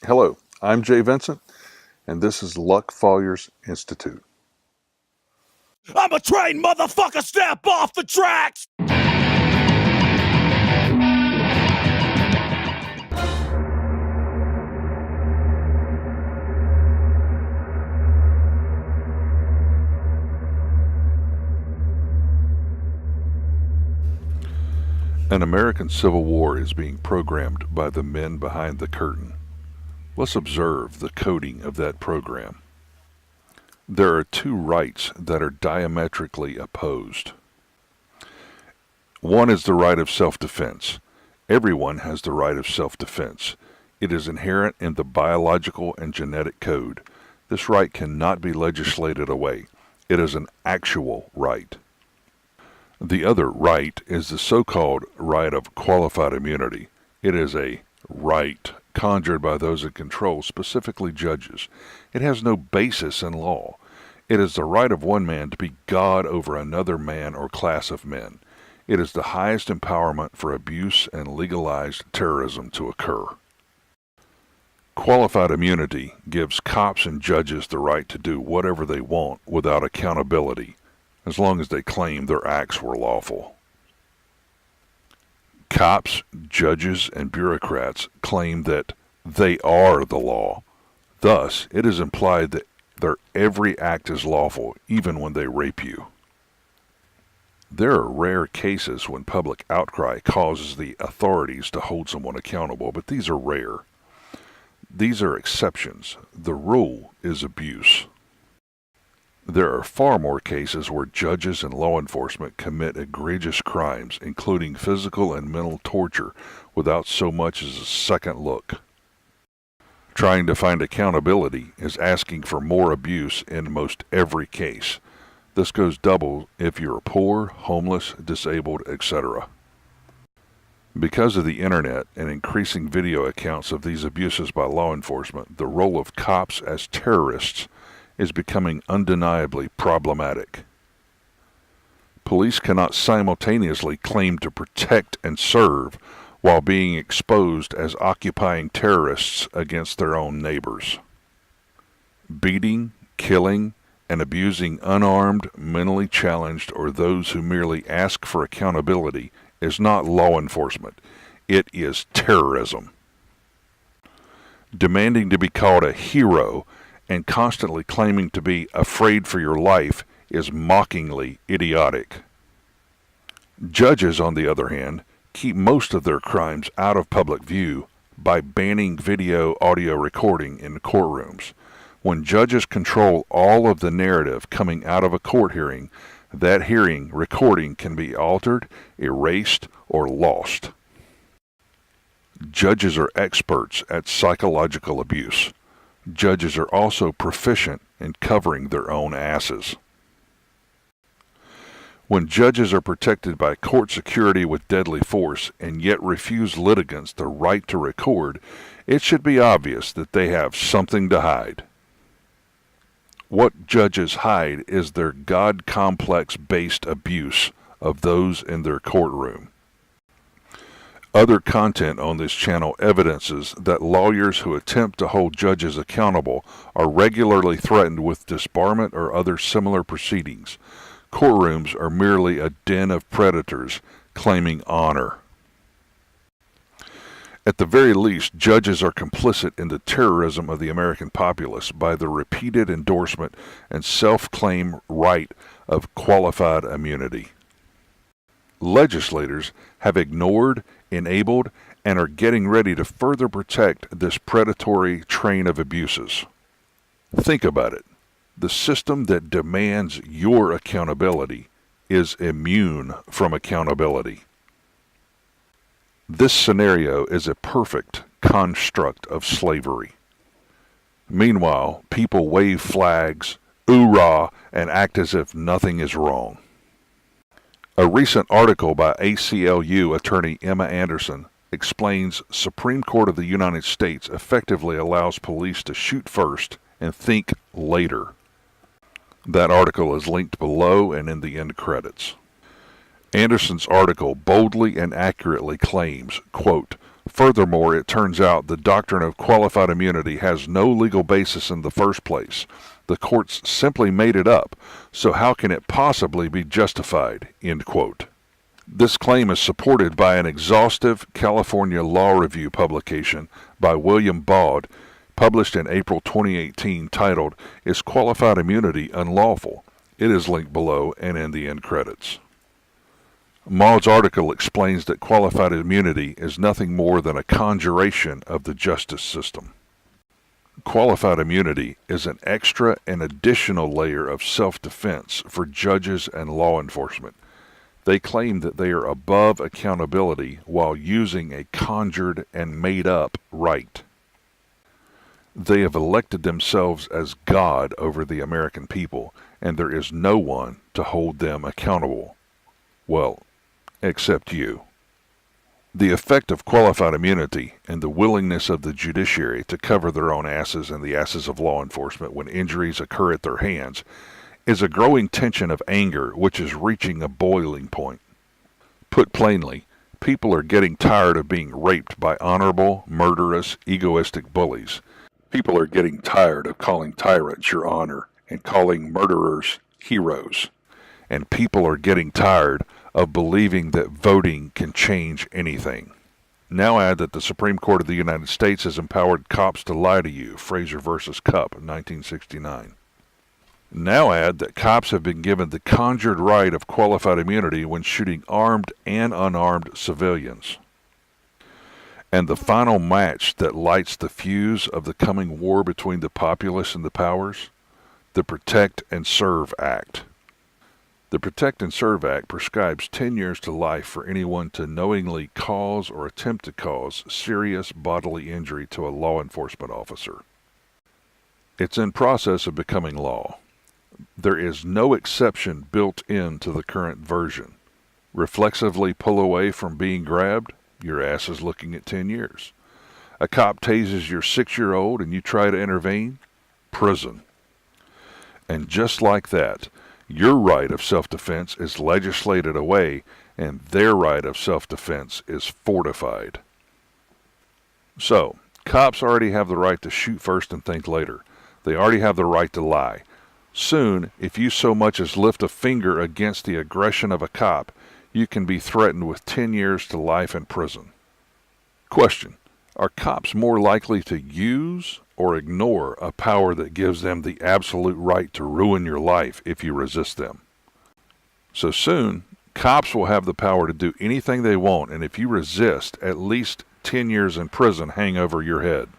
Hello, I'm Jay Vincent, and this is Luck Fawyers Institute. I'm a trained motherfucker, step off the tracks! An American Civil War is being programmed by the men behind the curtain. Let's observe the coding of that program. There are two rights that are diametrically opposed. One is the right of self-defense. Everyone has the right of self-defense. It is inherent in the biological and genetic code. This right cannot be legislated away. It is an actual right. The other right is the so-called right of qualified immunity. It is a right conjured by those in control, specifically judges. It has no basis in law. It is the right of one man to be God over another man or class of men. It is the highest empowerment for abuse and legalized terrorism to occur. Qualified immunity gives cops and judges the right to do whatever they want without accountability, as long as they claim their acts were lawful. Cops, judges, and bureaucrats claim that they are the law. Thus, it is implied that their every act is lawful, even when they rape you. There are rare cases when public outcry causes the authorities to hold someone accountable, but these are rare. These are exceptions. The rule is abuse. There are far more cases where judges and law enforcement commit egregious crimes, including physical and mental torture, without so much as a second look. Trying to find accountability is asking for more abuse in most every case. This goes double if you're poor, homeless, disabled, etc. Because of the internet and increasing video accounts of these abuses by law enforcement, the role of cops as terrorists is becoming undeniably problematic. Police cannot simultaneously claim to protect and serve while being exposed as occupying terrorists against their own neighbors. Beating, killing, and abusing unarmed, mentally challenged, or those who merely ask for accountability is not law enforcement. It is terrorism. Demanding to be called a hero and constantly claiming to be afraid for your life is mockingly idiotic. Judges, on the other hand, keep most of their crimes out of public view by banning audio recording in courtrooms. When judges control all of the narrative coming out of a court hearing, that hearing recording can be altered, erased, or lost. Judges are experts at psychological abuse. Judges are also proficient in covering their own asses. When judges are protected by court security with deadly force and yet refuse litigants the right to record, it should be obvious that they have something to hide. What judges hide is their God complex-based abuse of those in their courtroom. Other content on this channel evidences that lawyers who attempt to hold judges accountable are regularly threatened with disbarment or other similar proceedings. Courtrooms are merely a den of predators claiming honor. At the very least, judges are complicit in the terrorism of the American populace by the repeated endorsement and self-claim right of qualified immunity. Legislators have ignored, enabled, and are getting ready to further protect this predatory train of abuses. Think about it. The system that demands your accountability is immune from accountability. This scenario is a perfect construct of slavery. Meanwhile, people wave flags, oorah, and act as if nothing is wrong. A recent article by ACLU attorney Emma Anderson explains Supreme Court of the United States effectively allows police to shoot first and think later. That article is linked below and in the end credits. Anderson's article boldly and accurately claims, quote, Furthermore, it turns out the doctrine of qualified immunity has no legal basis in the first place. The courts simply made it up, so how can it possibly be justified?" End quote. This claim is supported by an exhaustive California Law Review publication by William Baud, published in April 2018, titled, "Is Qualified Immunity Unlawful?" It is linked below and in the end credits. Maud's article explains that qualified immunity is nothing more than a conjuration of the justice system. Qualified immunity is an extra and additional layer of self-defense for judges and law enforcement. They claim that they are above accountability while using a conjured and made-up right. They have elected themselves as God over the American people, and there is no one to hold them accountable. Well, except you. The effect of qualified immunity and the willingness of the judiciary to cover their own asses and the asses of law enforcement when injuries occur at their hands is a growing tension of anger which is reaching a boiling point. Put plainly, people are getting tired of being raped by honorable, murderous, egoistic bullies. People are getting tired of calling tyrants your honor and calling murderers heroes. And people are getting tired of believing that voting can change anything. Now add that the Supreme Court of the United States has empowered cops to lie to you, Fraser versus Cupp, 1969. Now add that cops have been given the conjured right of qualified immunity when shooting armed and unarmed civilians. And the final match that lights the fuse of the coming war between the populace and the powers? The Protect and Serve Act. The Protect and Serve Act prescribes 10 years to life for anyone to knowingly cause or attempt to cause serious bodily injury to a law enforcement officer. It's in process of becoming law. There is no exception built into the current version. Reflexively pull away from being grabbed, your ass is looking at 10 years. A cop tases your 6-year-old and you try to intervene, prison. And just like that, your right of self-defense is legislated away and their right of self-defense is fortified. So, cops already have the right to shoot first and think later. They already have the right to lie. Soon, if you so much as lift a finger against the aggression of a cop, you can be threatened with 10 years to life in prison. Question: are cops more likely to use or ignore a power that gives them the absolute right to ruin your life if you resist them? So soon, cops will have the power to do anything they want, and if you resist, at least 10 years in prison hang over your head.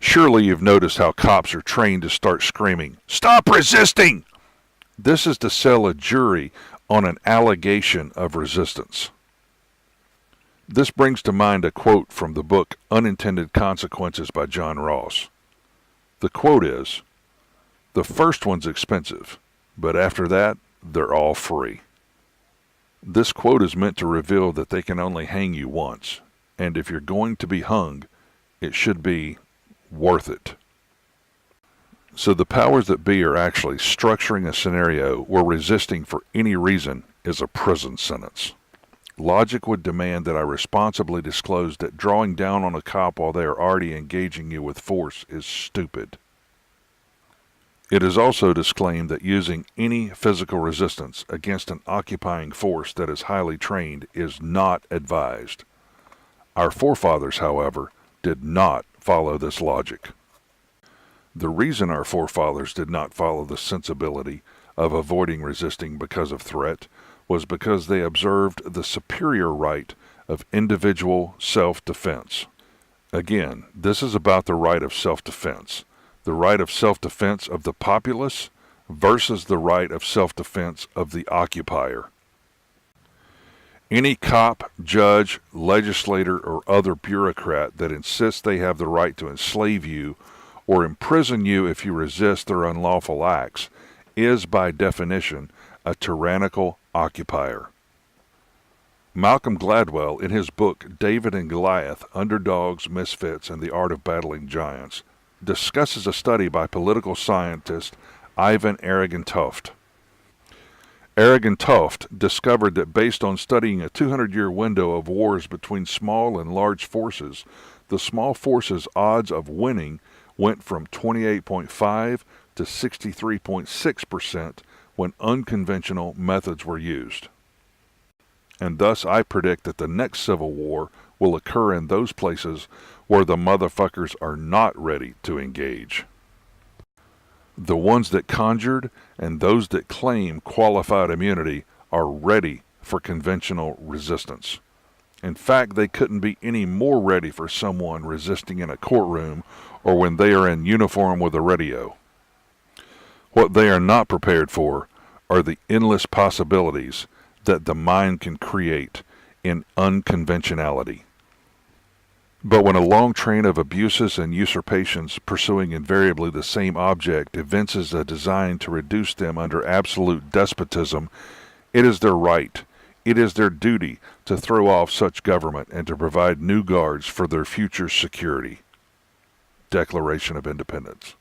Surely you've noticed how cops are trained to start screaming, "Stop resisting!" This is to sell a jury on an allegation of resistance. This brings to mind a quote from the book Unintended Consequences by John Ross. The quote is, "The first one's expensive, but after that, they're all free." This quote is meant to reveal that they can only hang you once, and if you're going to be hung, it should be worth it. So the powers that be are actually structuring a scenario where resisting for any reason is a prison sentence. Logic would demand that I responsibly disclose that drawing down on a cop while they are already engaging you with force is stupid. It is also disclaimed that using any physical resistance against an occupying force that is highly trained is not advised. Our forefathers, however, did not follow this logic. The reason our forefathers did not follow the sensibility of avoiding resisting because of threat was because they observed the superior right of individual self-defense. Again, this is about the right of self-defense, the right of self-defense of the populace versus the right of self-defense of the occupier. Any cop, judge, legislator, or other bureaucrat that insists they have the right to enslave you or imprison you if you resist their unlawful acts is, by definition, a tyrannical occupier. Malcolm Gladwell, in his book David and Goliath, Underdogs, Misfits, and the Art of Battling Giants, discusses a study by political scientist Ivan Aragon-Toft. Aragon Toft discovered that based on studying a 200-year window of wars between small and large forces, the small forces' odds of winning went from 28.5 to 63.6% when unconventional methods were used. And thus I predict that the next civil war will occur in those places where the motherfuckers are not ready to engage. The ones that conjured and those that claim qualified immunity are ready for conventional resistance. In fact, they couldn't be any more ready for someone resisting in a courtroom or when they are in uniform with a radio. What they are not prepared for are the endless possibilities that the mind can create in unconventionality. But when a long train of abuses and usurpations pursuing invariably the same object evinces a design to reduce them under absolute despotism, it is their right, it is their duty to throw off such government and to provide new guards for their future security. Declaration of Independence.